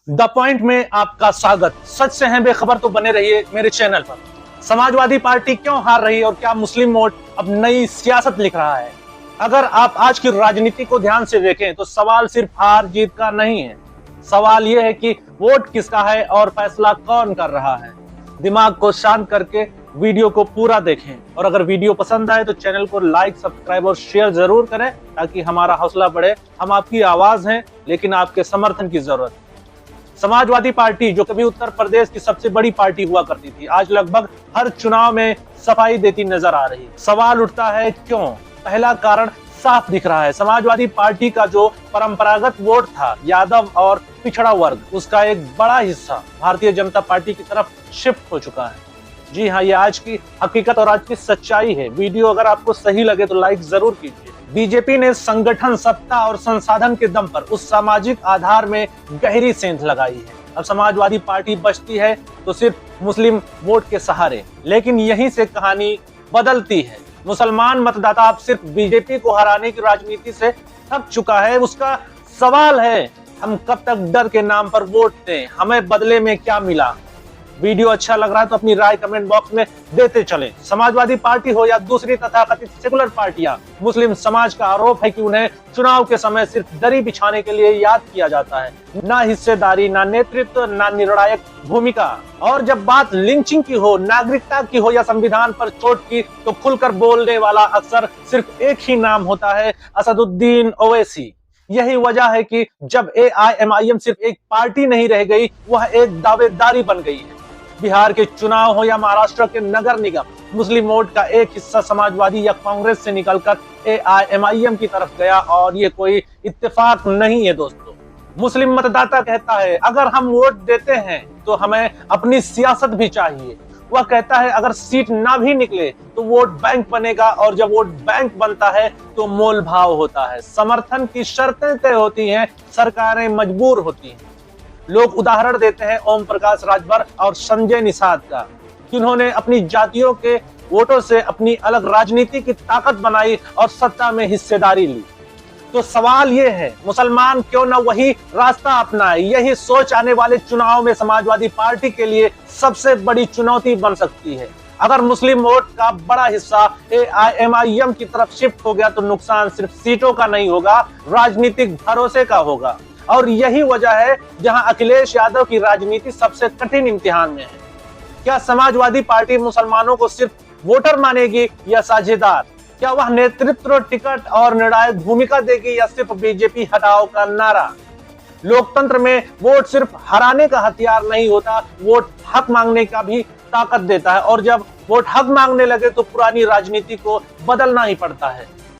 The point में आपका स्वागत। सच से हैं बेखबर तो बने रहिए मेरे चैनल पर। समाजवादी पार्टी क्यों हार रही है और क्या मुस्लिम वोट अब नई सियासत लिख रहा है? अगर आप आज की राजनीति को ध्यान से देखें तो सवाल सिर्फ हार जीत का नहीं है। सवाल यह है कि वोट किसका है और फैसला कौन कर रहा है। दिमाग को शांत करके वीडियो को पूरा देखें और अगर वीडियो पसंद आए तो चैनल को लाइक, सब्सक्राइब और शेयर जरूर करें ताकि हमारा हौसला बढ़े। हम आपकी आवाज हैं लेकिन आपके समर्थन की जरूरत है। समाजवादी पार्टी जो कभी उत्तर प्रदेश की सबसे बड़ी पार्टी हुआ करती थी, आज लगभग हर चुनाव में सफाई देती नजर आ रही है। सवाल उठता है क्यों? पहला कारण साफ दिख रहा है। समाजवादी पार्टी का जो परंपरागत वोट था, यादव और पिछड़ा वर्ग, उसका एक बड़ा हिस्सा भारतीय जनता पार्टी की तरफ शिफ्ट हो चुका है। जी हाँ, ये आज की हकीकत और आज की सच्चाई है। वीडियो अगर आपको सही लगे तो लाइक जरूर कीजिए। बीजेपी ने संगठन, सत्ता और संसाधन के दम पर उस सामाजिक आधार में गहरी सेंध लगाई है। अब समाजवादी पार्टी बचती है तो सिर्फ मुस्लिम वोट के सहारे। लेकिन यहीं से कहानी बदलती है। मुसलमान मतदाता अब सिर्फ बीजेपी को हराने की राजनीति से थक चुका है। उसका सवाल है, हम कब तक डर के नाम पर वोट दें? हमें बदले में क्या मिला? वीडियो अच्छा लग रहा है तो अपनी राय कमेंट बॉक्स में देते चलें। समाजवादी पार्टी हो या दूसरी तथाकथित सेकुलर पार्टियां, मुस्लिम समाज का आरोप है कि उन्हें चुनाव के समय सिर्फ दरी बिछाने के लिए याद किया जाता है। ना हिस्सेदारी, ना नेतृत्व, ना निर्णायक भूमिका। और जब बात लिंचिंग की हो, नागरिकता की हो या संविधान पर चोट की, तो खुलकर बोलने वाला अक्सर सिर्फ एक ही नाम होता है, असदुद्दीन ओवैसी। यही वजह है कि जब AIMIM सिर्फ एक पार्टी नहीं रह गई, वह एक दावेदारी बन गई है। बिहार के चुनाव हो या महाराष्ट्र के नगर निगम, मुस्लिम वोट का एक हिस्सा समाजवादी या कांग्रेस से निकलकर AIMIM की तरफ गया और ये कोई इत्तेफाक नहीं है दोस्तों। मुस्लिम मतदाता कहता है अगर हम वोट देते हैं तो हमें अपनी सियासत भी चाहिए। वह कहता है अगर सीट ना भी निकले तो वोट बैंक बनेगा और जब वोट बैंक बनता है तो मोल भाव होता है, समर्थन की शर्तें तय होती हैं, सरकारें मजबूर होती हैं। लोग उदाहरण देते हैं ओम प्रकाश राजभर और संजय निषाद का, जिन्होंने अपनी जातियों के वोटों से अपनी अलग राजनीति की ताकत बनाई और सत्ता में हिस्सेदारी ली। तो सवाल ये है, मुसलमान क्यों न वही रास्ता अपनाए? यही सोच आने वाले चुनाव में समाजवादी पार्टी के लिए सबसे बड़ी चुनौती बन सकती है। अगर मुस्लिम वोट का बड़ा हिस्सा AIMIM की तरफ शिफ्ट हो गया तो नुकसान सिर्फ सीटों का नहीं होगा, राजनीतिक भरोसे का होगा। और यही वजह है जहां अखिलेश यादव की राजनीति सबसे कठिन इम्तिहान में है। क्या समाजवादी पार्टी मुसलमानों को सिर्फ वोटर मानेगी या साझेदार? क्या वह नेतृत्व, टिकट और निर्णायक भूमिका देगी या सिर्फ बीजेपी हटाओ का नारा? लोकतंत्र में वोट सिर्फ हराने का हथियार नहीं होता, वोट हक मांगने का भी ताकत देता है। और जब वोट हक मांगने लगे तो पुरानी राजनीति को बदलना ही पड़ता है।